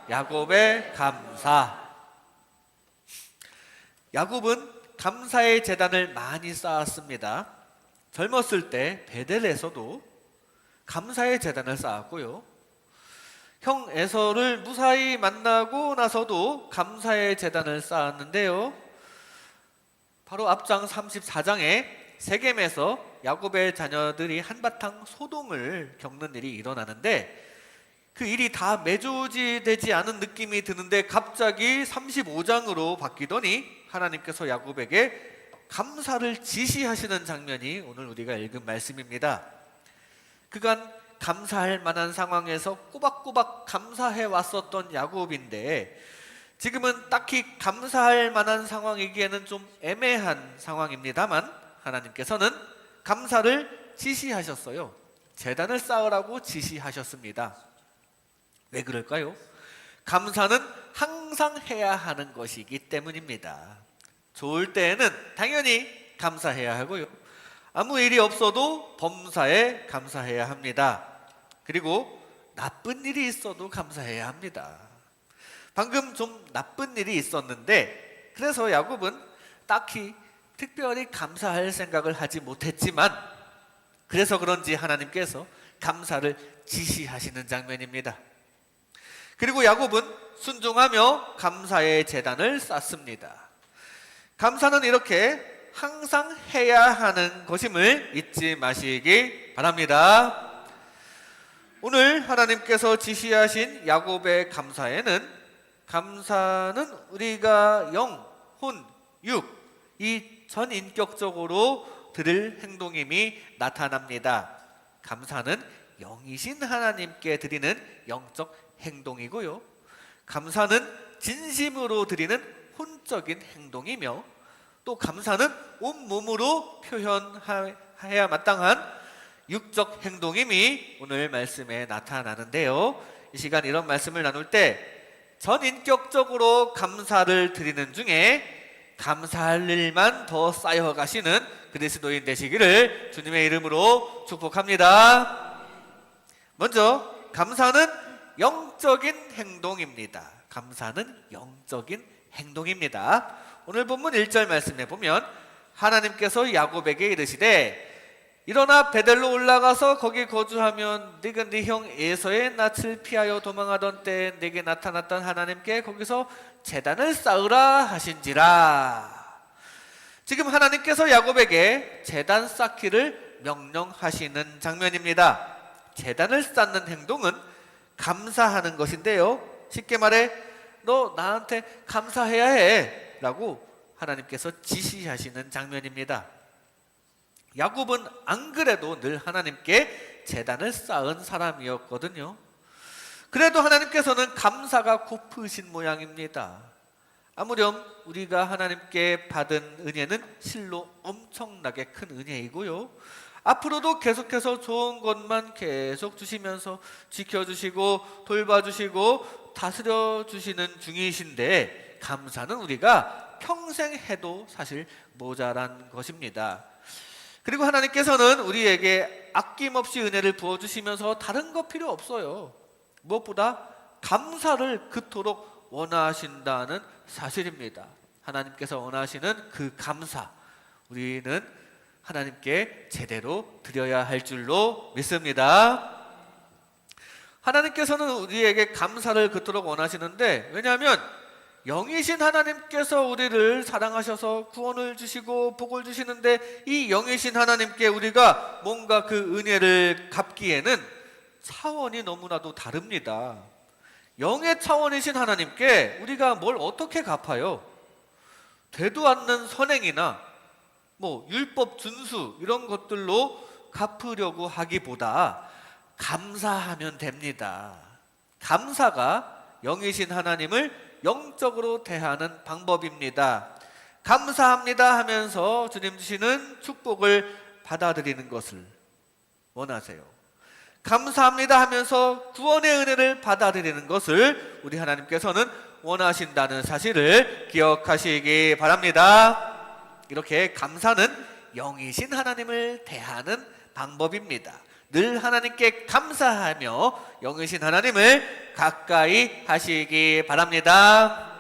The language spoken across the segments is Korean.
야곱의 감사. 야곱은 감사의 제단을 많이 쌓았습니다. 젊었을 때 베델에서도 감사의 제단을 쌓았고요. 형 에서를 무사히 만나고 나서도 감사의 제단을 쌓았는데요. 바로 앞장 34장에 세겜에서 야곱의 자녀들이 한바탕 소동을 겪는 일이 일어나는데, 그 일이 다 매조지되지 않은 느낌이 드는데 갑자기 35장으로 바뀌더니 하나님께서 야곱에게 감사를 지시하시는 장면이 오늘 우리가 읽은 말씀입니다. 그간 감사할 만한 상황에서 꼬박꼬박 감사해 왔었던 야곱인데, 지금은 딱히 감사할 만한 상황이기에는 좀 애매한 상황입니다만 하나님께서는 감사를 지시하셨어요. 제단을 쌓으라고 지시하셨습니다. 왜 그럴까요? 감사는 항상 해야 하는 것이기 때문입니다. 좋을 때에는 당연히 감사해야 하고요. 아무 일이 없어도 범사에 감사해야 합니다. 그리고 나쁜 일이 있어도 감사해야 합니다. 방금 좀 나쁜 일이 있었는데, 그래서 야곱은 딱히 특별히 감사할 생각을 하지 못했지만, 그래서 그런지 하나님께서 감사를 지시하시는 장면입니다. 그리고 야곱은 순종하며 감사의 제단을 쌓습니다. 감사는 이렇게 항상 해야 하는 것임을 잊지 마시기 바랍니다. 오늘 하나님께서 지시하신 야곱의 감사는 우리가 영, 혼, 육, 이 전인격적으로 드릴 행동임이 나타납니다. 감사는 영이신 하나님께 드리는 영적 행동이고요. 감사는 진심으로 드리는 혼적인 행동이며, 또 감사는 온몸으로 표현해야 마땅한 육적 행동임이 오늘 말씀에 나타나는데요. 이 시간 이런 말씀을 나눌 때 전인격적으로 감사를 드리는 중에 감사할 일만 더 쌓여가시는 그리스도인 되시기를 주님의 이름으로 축복합니다. 먼저 감사는 영적인 행동입니다. 감사는 영적인 행동입니다. 오늘 본문 1절 말씀에 보면 하나님께서 야곱에게 이르시되 일어나 베델로 올라가서 거기 거주하면 네가 네 형 에서의 낯을 피하여 도망하던 때에 네게 나타났던 하나님께 거기서 제단을 쌓으라 하신지라. 지금 하나님께서 야곱에게 제단 쌓기를 명령하시는 장면입니다. 제단을 쌓는 행동은 감사하는 것인데요, 쉽게 말해 너 나한테 감사해야 해 라고 하나님께서 지시하시는 장면입니다. 야곱은 안 그래도 늘 하나님께 제단을 쌓은 사람이었거든요. 그래도 하나님께서는 감사가 고프신 모양입니다. 아무렴 우리가 하나님께 받은 은혜는 실로 엄청나게 큰 은혜이고요, 앞으로도 계속해서 좋은 것만 계속 주시면서 지켜주시고 돌봐주시고 다스려 주시는 중이신데, 감사는 우리가 평생 해도 사실 모자란 것입니다. 그리고 하나님께서는 우리에게 아낌없이 은혜를 부어주시면서 다른 거 필요 없어요. 무엇보다 감사를 그토록 원하신다는 사실입니다. 하나님께서 원하시는 그 감사, 우리는 하나님께 제대로 드려야 할 줄로 믿습니다. 하나님께서는 우리에게 감사를 그토록 원하시는데, 왜냐하면 영이신 하나님께서 우리를 사랑하셔서 구원을 주시고 복을 주시는데, 이 영이신 하나님께 우리가 뭔가 그 은혜를 갚기에는 차원이 너무나도 다릅니다. 영의 차원이신 하나님께 우리가 뭘 어떻게 갚아요? 되도 않는 선행이나 율법 준수 이런 것들로 갚으려고 하기보다 감사하면 됩니다. 감사가 영이신 하나님을 영적으로 대하는 방법입니다. 감사합니다 하면서 주님 주시는 축복을 받아들이는 것을 원하세요. 감사합니다 하면서 구원의 은혜를 받아들이는 것을 우리 하나님께서는 원하신다는 사실을 기억하시기 바랍니다. 이렇게 감사는 영이신 하나님을 대하는 방법입니다. 늘 하나님께 감사하며 영이신 하나님을 가까이 하시기 바랍니다.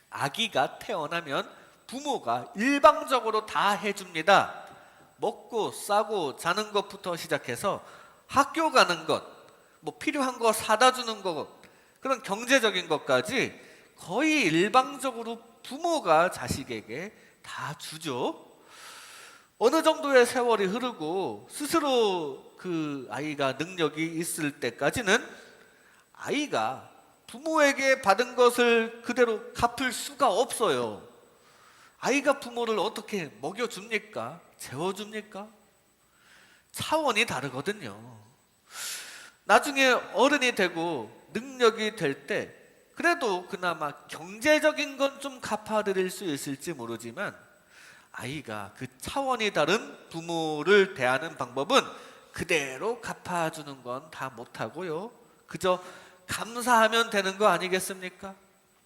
아기가 태어나면 부모가 일방적으로 다 해줍니다. 먹고 싸고 자는 것부터 시작해서 학교 가는 것, 뭐 필요한 거 사다 주는 것, 그런 경제적인 것까지 거의 일방적으로 부모가 자식에게 다 주죠. 어느 정도의 세월이 흐르고 스스로 그 아이가 능력이 있을 때까지는 아이가 부모에게 받은 것을 그대로 갚을 수가 없어요. 아이가 부모를 어떻게 먹여줍니까? 재워줍니까? 차원이 다르거든요. 나중에 어른이 되고 능력이 될 때 그래도 그나마 경제적인 건 좀 갚아드릴 수 있을지 모르지만 아이가 그 차원이 다른 부모를 대하는 방법은 그대로 갚아주는 건 다 못하고요. 그저 감사하면 되는 거 아니겠습니까?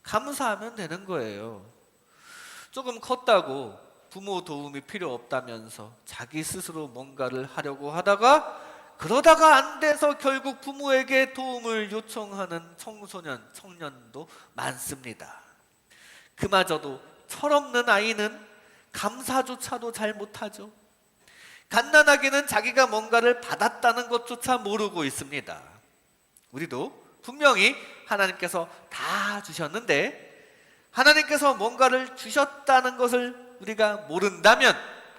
감사하면 되는 거예요. 조금 컸다고 부모 도움이 필요 없다면서 자기 스스로 뭔가를 하려고 하다가 그러다가 안 돼서 결국 부모에게 도움을 요청하는 청소년, 청년도 많습니다. 그마저도 철없는 아이는 감사조차도 잘 못하죠. 갓난아기는 자기가 뭔가를 받았다는 것조차 모르고 있습니다. 우리도 분명히 하나님께서 다 주셨는데 하나님께서 뭔가를 주셨다는 것을 우리가 모른다면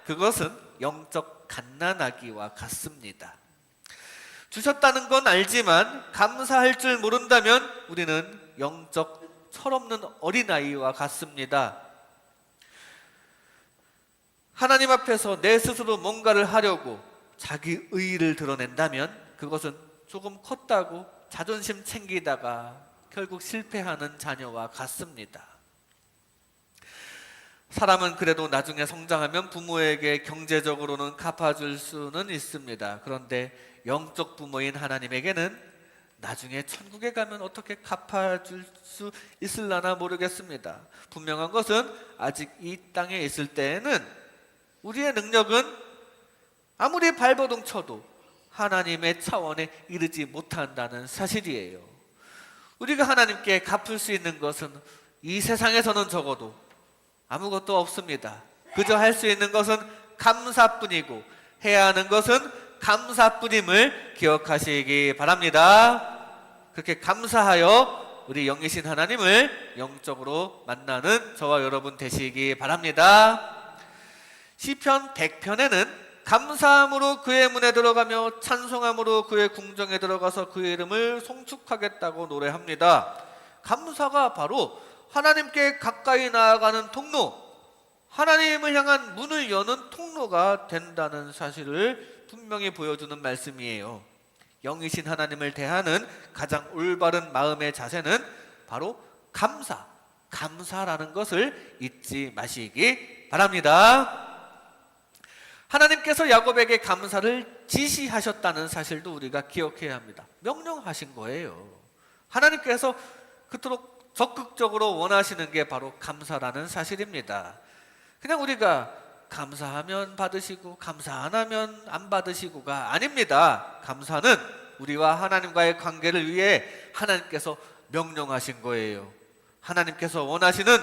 그것은 영적 갓난아기와 같습니다. 주셨다는 건 알지만 감사할 줄 모른다면 우리는 영적 철없는 어린아이와 같습니다. 하나님 앞에서 내 스스로 뭔가를 하려고 자기 의의를 드러낸다면 그것은 조금 컸다고 자존심 챙기다가 결국 실패하는 자녀와 같습니다. 사람은 그래도 나중에 성장하면 부모에게 경제적으로는 갚아줄 수는 있습니다. 그런데 영적 부모인 하나님에게는 나중에 천국에 가면 어떻게 갚아줄 수 있을라나 모르겠습니다. 분명한 것은 아직 이 땅에 있을 때에는 우리의 능력은 아무리 발버둥 쳐도 하나님의 차원에 이르지 못한다는 사실이에요. 우리가 하나님께 갚을 수 있는 것은 이 세상에서는 적어도 아무것도 없습니다. 그저 할 수 있는 것은 감사뿐이고 해야 하는 것은 감사뿐임을 기억하시기 바랍니다. 그렇게 감사하여 우리 영이신 하나님을 영적으로 만나는 저와 여러분 되시기 바랍니다. 시편 100편에는 감사함으로 그의 문에 들어가며 찬송함으로 그의 궁정에 들어가서 그의 이름을 송축하겠다고 노래합니다. 감사가 바로 하나님께 가까이 나아가는 통로, 하나님을 향한 문을 여는 통로가 된다는 사실을 분명히 보여주는 말씀이에요. 영이신 하나님을 대하는 가장 올바른 마음의 자세는 바로 감사라는 것을 잊지 마시기 바랍니다. 하나님께서 야곱에게 감사를 지시하셨다는 사실도 우리가 기억해야 합니다. 명령하신 거예요. 하나님께서 그토록 적극적으로 원하시는 게 바로 감사라는 사실입니다. 그냥 우리가 감사하면 받으시고 감사 안 하면 안 받으시고가 아닙니다. 감사는 우리와 하나님과의 관계를 위해 하나님께서 명령하신 거예요. 하나님께서 원하시는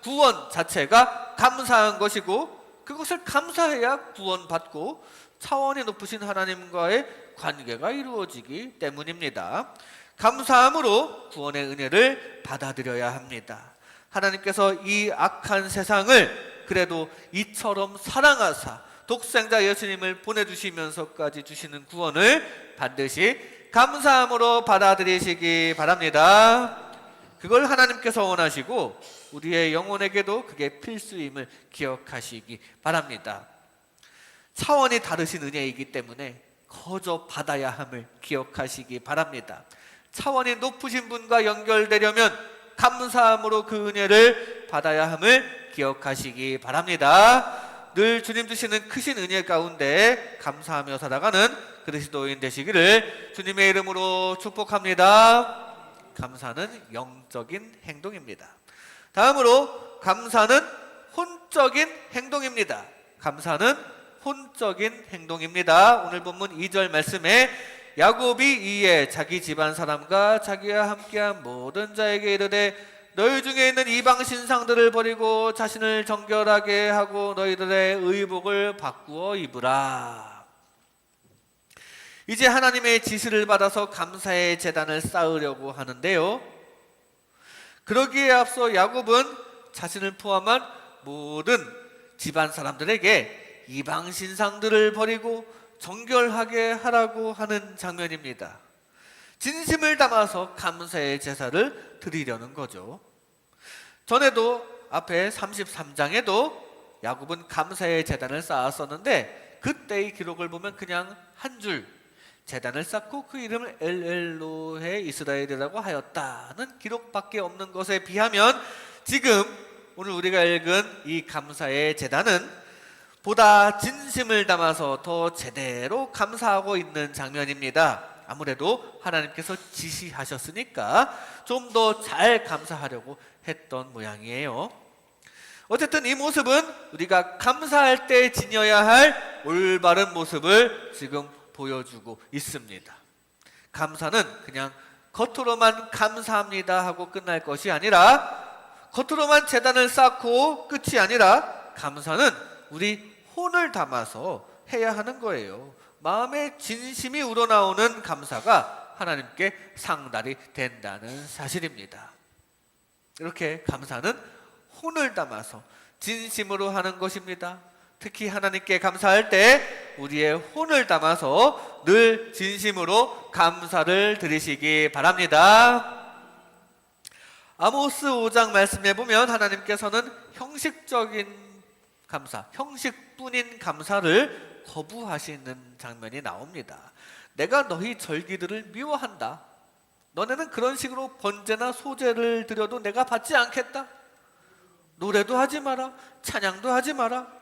구원 자체가 감사한 것이고 그것을 감사해야 구원받고 차원이 높으신 하나님과의 관계가 이루어지기 때문입니다. 감사함으로 구원의 은혜를 받아들여야 합니다. 하나님께서 이 악한 세상을 그래도 이처럼 사랑하사 독생자 예수님을 보내주시면서까지 주시는 구원을 반드시 감사함으로 받아들이시기 바랍니다. 그걸 하나님께서 원하시고 우리의 영혼에게도 그게 필수임을 기억하시기 바랍니다. 차원이 다르신 은혜이기 때문에 거저 받아야 함을 기억하시기 바랍니다. 차원이 높으신 분과 연결되려면 감사함으로 그 은혜를 받아야 함을 기억하시기 바랍니다. 늘 주님 주시는 크신 은혜 가운데 감사하며 살아가는 그리스도인 되시기를 주님의 이름으로 축복합니다. 감사는 영적인 행동입니다. 다음으로 감사는 혼적인 행동입니다. 감사는 혼적인 행동입니다. 오늘 본문 2절 말씀에 야곱이 이에 자기 집안 사람과 자기와 함께한 모든 자에게 이르되 너희 중에 있는 이방 신상들을 버리고 자신을 정결하게 하고 너희들의 의복을 바꾸어 입으라. 이제 하나님의 지시를 받아서 감사의 제단을 쌓으려고 하는데요, 그러기에 앞서 야곱은 자신을 포함한 모든 집안 사람들에게 이방 신상들을 버리고 정결하게 하라고 하는 장면입니다. 진심을 담아서 감사의 제사를 드리려는 거죠. 전에도 앞에 33장에도 야곱은 감사의 제단을 쌓았었는데 그때의 기록을 보면 그냥 한 줄 제단을 쌓고 그 이름을 엘엘로헤 이스라엘이라고 하였다는 기록밖에 없는 것에 비하면 지금 오늘 우리가 읽은 이 감사의 제단은 보다 진심을 담아서 더 제대로 감사하고 있는 장면입니다. 아무래도 하나님께서 지시하셨으니까 좀 더 잘 감사하려고 했던 모양이에요. 어쨌든 이 모습은 우리가 감사할 때 지녀야 할 올바른 모습을 지금 보여주고 있습니다. 감사는 그냥 겉으로만 감사합니다 하고 끝날 것이 아니라, 겉으로만 제단을 쌓고 끝이 아니라, 감사는 우리 혼을 담아서 해야 하는 거예요. 마음의 진심이 우러나오는 감사가 하나님께 상달이 된다는 사실입니다. 이렇게 감사는 혼을 담아서 진심으로 하는 것입니다. 특히 하나님께 감사할 때 우리의 혼을 담아서 늘 진심으로 감사를 드리시기 바랍니다. 아모스 5장 말씀에 보면 하나님께서는 형식적인 감사, 형식뿐인 감사를 거부하시는 장면이 나옵니다. 내가 너희 절기들을 미워한다. 너네는 그런 식으로 번제나 소제를 드려도 내가 받지 않겠다. 노래도 하지 마라. 찬양도 하지 마라.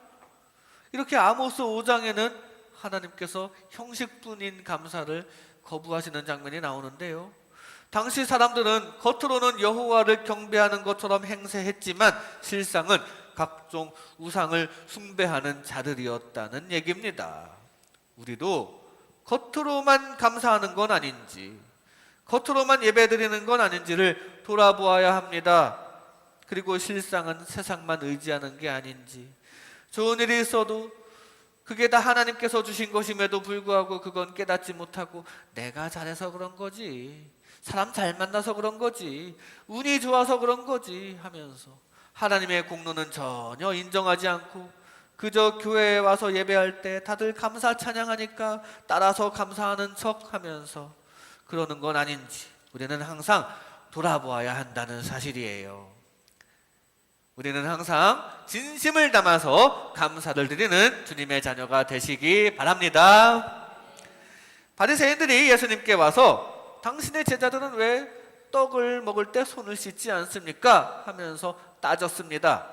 이렇게 아모스 5장에는 하나님께서 형식뿐인 감사를 거부하시는 장면이 나오는데요, 당시 사람들은 겉으로는 여호와를 경배하는 것처럼 행세했지만 실상은 각종 우상을 숭배하는 자들이었다는 얘기입니다. 우리도 겉으로만 감사하는 건 아닌지, 겉으로만 예배드리는 건 아닌지를 돌아보아야 합니다. 그리고 실상은 세상만 의지하는 게 아닌지, 좋은 일이 있어도 그게 다 하나님께서 주신 것임에도 불구하고 그건 깨닫지 못하고 내가 잘해서 그런 거지, 사람 잘 만나서 그런 거지, 운이 좋아서 그런 거지 하면서 하나님의 공로는 전혀 인정하지 않고 그저 교회에 와서 예배할 때 다들 감사 찬양하니까 따라서 감사하는 척 하면서 그러는 건 아닌지 우리는 항상 돌아보아야 한다는 사실이에요. 우리는 항상 진심을 담아서 감사를 드리는 주님의 자녀가 되시기 바랍니다. 바리새인들이 예수님께 와서 당신의 제자들은 왜 떡을 먹을 때 손을 씻지 않습니까? 하면서 따졌습니다.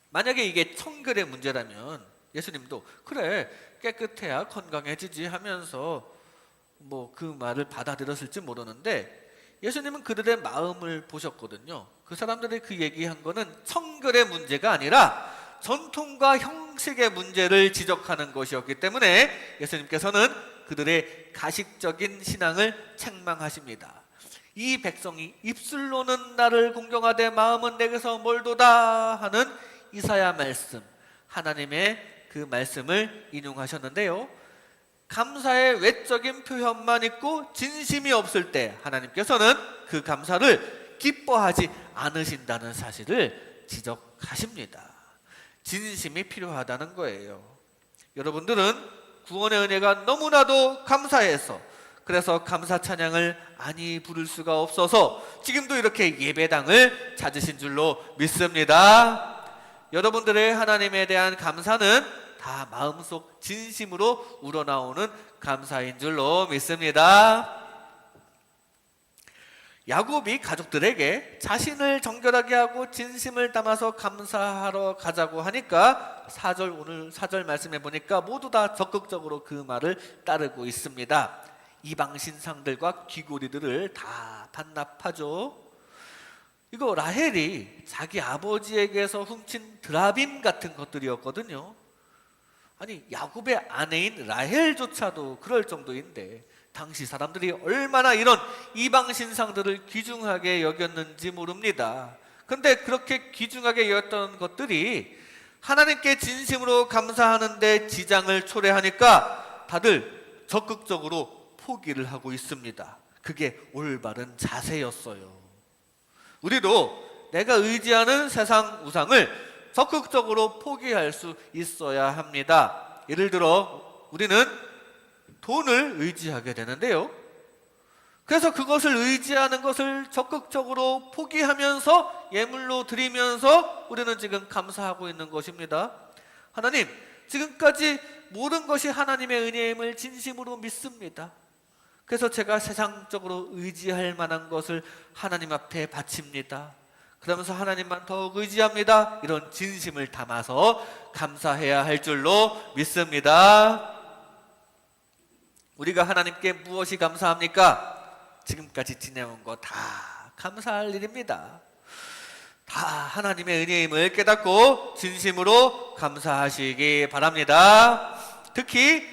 만약에 이게 청결의 문제라면 예수님도 그래 깨끗해야 건강해지지 하면서 그 말을 받아들였을지 모르는데, 예수님은 그들의 마음을 보셨거든요. 그 사람들이 그 얘기한 거는 청결의 문제가 아니라 전통과 형식의 문제를 지적하는 것이었기 때문에 예수님께서는 그들의 가식적인 신앙을 책망하십니다. 이 백성이 입술로는 나를 공경하되 마음은 내게서 멀도다 하는 이사야 말씀, 하나님의 그 말씀을 인용하셨는데요, 감사의 외적인 표현만 있고 진심이 없을 때 하나님께서는 그 감사를 기뻐하지 않으신다는 사실을 지적하십니다. 진심이 필요하다는 거예요. 여러분들은 구원의 은혜가 너무나도 감사해서, 그래서 감사 찬양을 많이 부를 수가 없어서 지금도 이렇게 예배당을 찾으신 줄로 믿습니다. 여러분들의 하나님에 대한 감사는 다 마음속 진심으로 우러나오는 감사인 줄로 믿습니다. 야곱이 가족들에게 자신을 정결하게 하고 진심을 담아서 감사하러 가자고 하니까 오늘 4절 말씀해 보니까 모두 다 적극적으로 그 말을 따르고 있습니다. 이방 신상들과 귀고리들을 다 반납하죠. 이거 라헬이 자기 아버지에게서 훔친 드라빔 같은 것들이었거든요. 아니 야곱의 아내인 라헬조차도 그럴 정도인데 당시 사람들이 얼마나 이런 이방 신상들을 귀중하게 여겼는지 모릅니다. 근데 그렇게 귀중하게 여겼던 것들이 하나님께 진심으로 감사하는데 지장을 초래하니까 다들 적극적으로 포기를 하고 있습니다. 그게 올바른 자세였어요. 우리도 내가 의지하는 세상 우상을 적극적으로 포기할 수 있어야 합니다. 예를 들어 우리는 돈을 의지하게 되는데요. 그래서 그것을 의지하는 것을 적극적으로 포기하면서 예물로 드리면서 우리는 지금 감사하고 있는 것입니다. 하나님, 지금까지 모든 것이 하나님의 은혜임을 진심으로 믿습니다. 그래서 제가 세상적으로 의지할 만한 것을 하나님 앞에 바칩니다. 그러면서 하나님만 더욱 의지합니다. 이런 진심을 담아서 감사해야 할 줄로 믿습니다. 우리가 하나님께 무엇이 감사합니까? 지금까지 지내온 거 다 감사할 일입니다. 다 하나님의 은혜임을 깨닫고 진심으로 감사하시기 바랍니다. 특히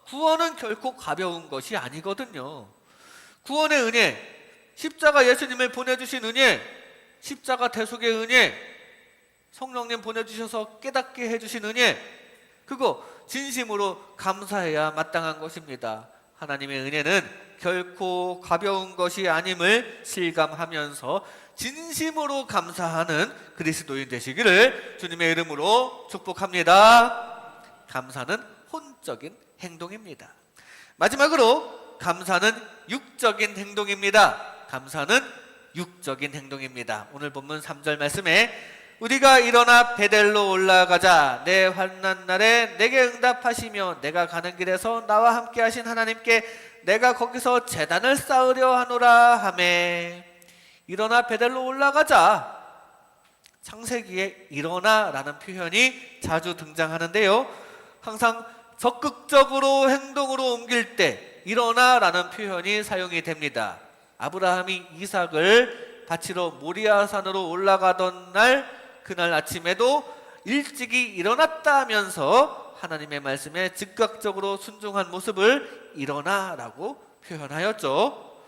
구원은 결코 가벼운 것이 아니거든요. 구원의 은혜, 십자가 예수님을 보내주신 은혜, 십자가 대속의 은혜, 성령님 보내주셔서 깨닫게 해주신 은혜, 그거 진심으로 감사해야 마땅한 것입니다. 하나님의 은혜는 결코 가벼운 것이 아님을 실감하면서 진심으로 감사하는 그리스도인 되시기를 주님의 이름으로 축복합니다. 감사는 혼적인 행동입니다. 마지막으로 감사는 육적인 행동입니다. 감사는 육적인 행동입니다. 오늘 본문 3절 말씀에 우리가 일어나 베델로 올라가자. 내 환난 날에 내게 응답하시며 내가 가는 길에서 나와 함께 하신 하나님께 내가 거기서 제단을 쌓으려 하노라 하매. 일어나 베델로 올라가자. 창세기에 일어나라는 표현이 자주 등장하는데요. 항상 적극적으로 행동으로 옮길 때 일어나라는 표현이 사용이 됩니다. 아브라함이 이삭을 바치러 모리아산으로 올라가던 날, 그날 아침에도 일찍이 일어났다 하면서 하나님의 말씀에 즉각적으로 순종한 모습을 일어나라고 표현하였죠.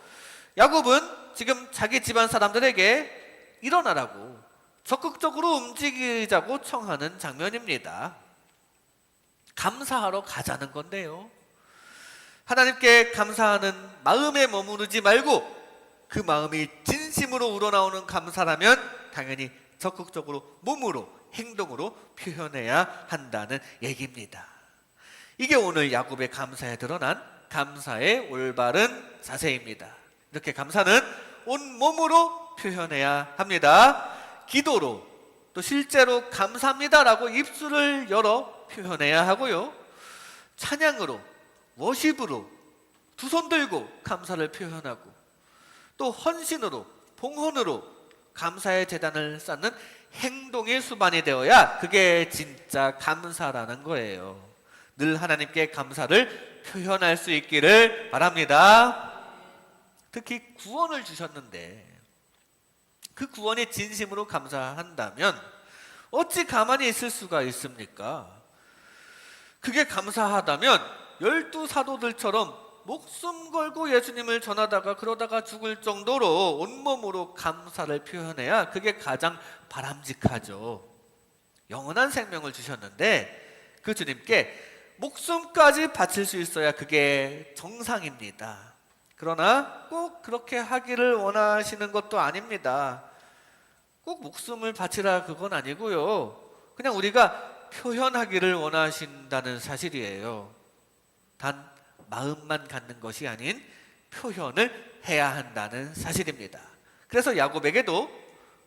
야곱은 지금 자기 집안 사람들에게 일어나라고 적극적으로 움직이자고 청하는 장면입니다. 감사하러 가자는 건데요. 하나님께 감사하는 마음에 머무르지 말고 그 마음이 진심으로 우러나오는 감사라면 당연히 적극적으로 몸으로 행동으로 표현해야 한다는 얘기입니다. 이게 오늘 야곱의 감사에 드러난 감사의 올바른 자세입니다. 이렇게 감사는 온몸으로 표현해야 합니다. 기도로 또 실제로 감사합니다라고 입술을 열어 표현해야 하고요. 찬양으로 워십으로 두 손 들고 감사를 표현하고 또 헌신으로 봉헌으로 감사의 제단을 쌓는 행동의 수반이 되어야 그게 진짜 감사라는 거예요. 늘 하나님께 감사를 표현할 수 있기를 바랍니다. 특히 구원을 주셨는데 그 구원이 진심으로 감사한다면 어찌 가만히 있을 수가 있습니까? 그게 감사하다면 12사도들처럼 목숨 걸고 예수님을 전하다가 그러다가 죽을 정도로 온몸으로 감사를 표현해야 그게 가장 바람직하죠. 영원한 생명을 주셨는데 그 주님께 목숨까지 바칠 수 있어야 그게 정상입니다. 그러나 꼭 그렇게 하기를 원하시는 것도 아닙니다. 꼭 목숨을 바치라 그건 아니고요. 그냥 우리가 표현하기를 원하신다는 사실이에요. 단 마음만 갖는 것이 아닌 표현을 해야 한다는 사실입니다. 그래서 야곱에게도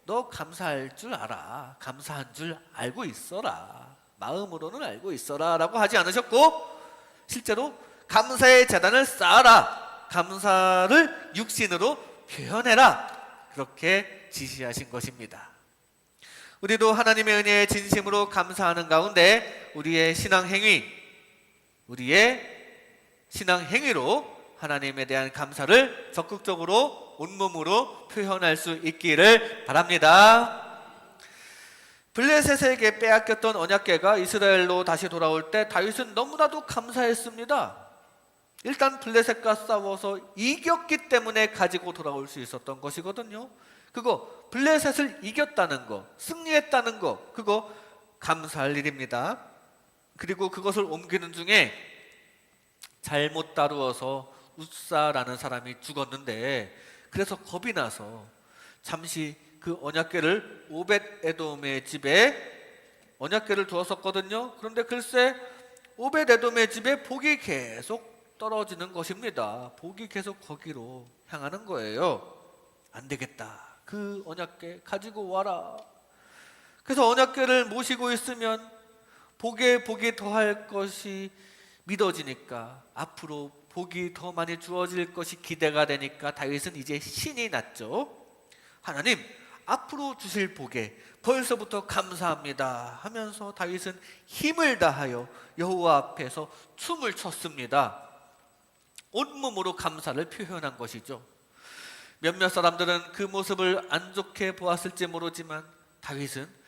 너 감사할 줄 알아. 감사한 줄 알고 있어라. 마음으로는 알고 있어라 라고 하지 않으셨고 실제로 감사의 제단을 쌓아라. 감사를 육신으로 표현해라. 그렇게 지시하신 것입니다. 우리도 하나님의 은혜에 진심으로 감사하는 가운데 우리의 신앙 행위로 하나님에 대한 감사를 적극적으로 온몸으로 표현할 수 있기를 바랍니다. 블레셋에게 빼앗겼던 언약궤가 이스라엘로 다시 돌아올 때 다윗은 너무나도 감사했습니다. 일단 블레셋과 싸워서 이겼기 때문에 가지고 돌아올 수 있었던 것이거든요. 그거 블레셋을 이겼다는 거, 승리했다는 거, 그거 감사할 일입니다. 그리고 그것을 옮기는 중에 잘못 다루어서 웃사라는 사람이 죽었는데, 그래서 겁이 나서 잠시 그 언약궤를 오벳 에돔의 집에 언약궤를 두었었거든요. 그런데 글쎄 오벳 에돔의 집에 복이 계속 떨어지는 것입니다. 복이 계속 거기로 향하는 거예요. 안 되겠다, 그 언약궤 가지고 와라. 그래서 언약궤를 모시고 있으면 복에 복이 더할 것이 믿어지니까, 앞으로 복이 더 많이 주어질 것이 기대가 되니까 다윗은 이제 신이 났죠. 하나님, 앞으로 주실 복에 벌써부터 감사합니다 하면서 다윗은 힘을 다하여 여호와 앞에서 춤을 췄습니다. 온몸으로 감사를 표현한 것이죠. 몇몇 사람들은 그 모습을 안 좋게 보았을지 모르지만 다윗은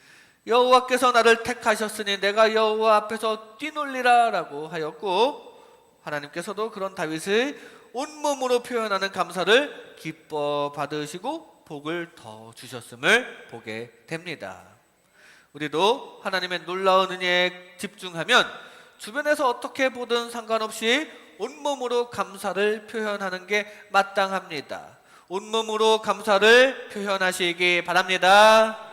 여호와께서 나를 택하셨으니 내가 여호와 앞에서 뛰놀리라 라고 하였고, 하나님께서도 그런 다윗의 온몸으로 표현하는 감사를 기뻐 받으시고 복을 더 주셨음을 보게 됩니다. 우리도 하나님의 놀라운 은혜에 집중하면 주변에서 어떻게 보든 상관없이 온몸으로 감사를 표현하는 게 마땅합니다. 온몸으로 감사를 표현하시기 바랍니다.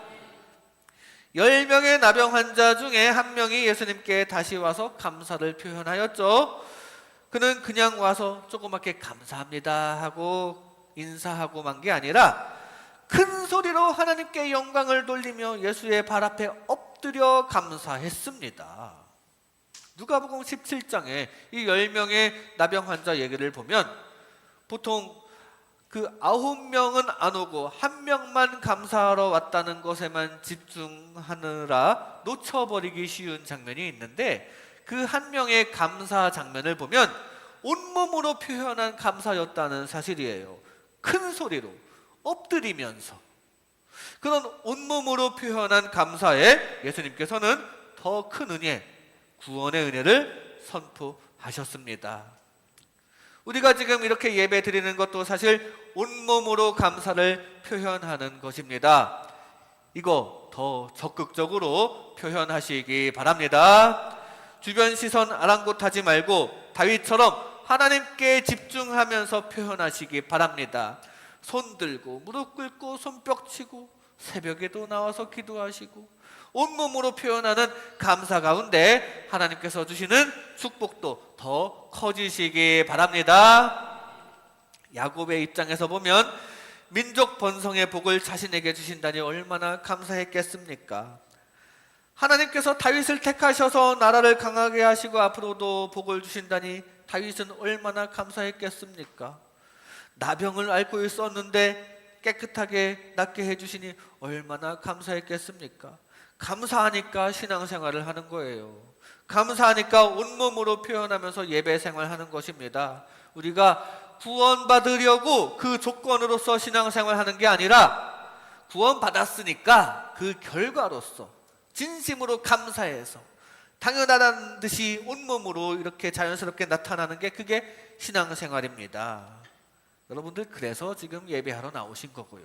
10명의 나병 환자 중에 한 명이 예수님께 다시 와서 감사를 표현하였죠. 그는 그냥 와서 조그맣게 감사합니다 하고 인사하고 만 게 아니라 큰 소리로 하나님께 영광을 돌리며 예수의 발 앞에 엎드려 감사했습니다. 누가복음 17장에 이 10명의 나병 환자 얘기를 보면 보통 그 9명은 안 오고 1명만 감사하러 왔다는 것에만 집중하느라 놓쳐버리기 쉬운 장면이 있는데, 그 1명의 감사 장면을 보면 온몸으로 표현한 감사였다는 사실이에요. 큰 소리로 엎드리면서. 그런 온몸으로 표현한 감사에 예수님께서는 더 큰 은혜, 구원의 은혜를 선포하셨습니다. 우리가 지금 이렇게 예배 드리는 것도 사실 온몸으로 감사를 표현하는 것입니다. 이거 더 적극적으로 표현하시기 바랍니다. 주변 시선 아랑곳하지 말고 다윗처럼 하나님께 집중하면서 표현하시기 바랍니다. 손 들고 무릎 꿇고 손뼉 치고 새벽에도 나와서 기도하시고 온몸으로 표현하는 감사 가운데 하나님께서 주시는 축복도 더 커지시기 바랍니다. 야곱의 입장에서 보면 민족 번성의 복을 자신에게 주신다니 얼마나 감사했겠습니까? 하나님께서 다윗을 택하셔서 나라를 강하게 하시고 앞으로도 복을 주신다니 다윗은 얼마나 감사했겠습니까? 나병을 앓고 있었는데 깨끗하게 낫게 해주시니 얼마나 감사했겠습니까? 감사하니까 신앙생활을 하는 거예요. 감사하니까 온몸으로 표현하면서 예배 생활하는 것입니다. 우리가 구원받으려고 그 조건으로서 신앙생활하는 게 아니라 구원받았으니까 그 결과로서 진심으로 감사해서 당연하다는 듯이 온몸으로 이렇게 자연스럽게 나타나는 게 그게 신앙생활입니다. 여러분들 그래서 지금 예배하러 나오신 거고요.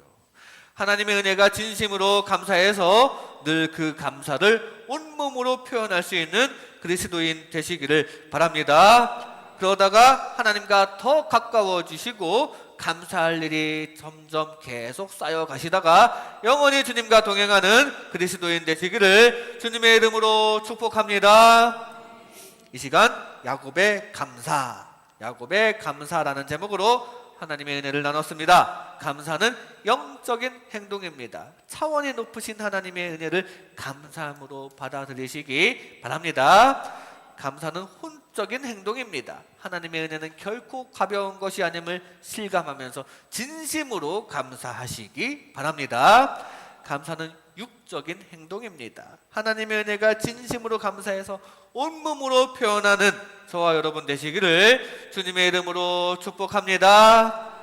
하나님의 은혜가 진심으로 감사해서 늘 그 감사를 온몸으로 표현할 수 있는 그리스도인 되시기를 바랍니다. 그러다가 하나님과 더 가까워지시고 감사할 일이 점점 계속 쌓여 가시다가 영원히 주님과 동행하는 그리스도인 되시기를 주님의 이름으로 축복합니다. 이 시간 야곱의 감사라는 제목으로 하나님의 은혜를 나눴습니다. 감사는 영적인 행동입니다. 차원이 높으신 하나님의 은혜를 감사함으로 받아들이시기 바랍니다. 감사는 혼적인 행동입니다. 하나님의 은혜는 결코 가벼운 것이 아님을 실감하면서 진심으로 감사하시기 바랍니다. 감사는 육적인 행동입니다. 하나님의 은혜가 진심으로 감사해서 온몸으로 표현하는 저와 여러분 되시기를 주님의 이름으로 축복합니다.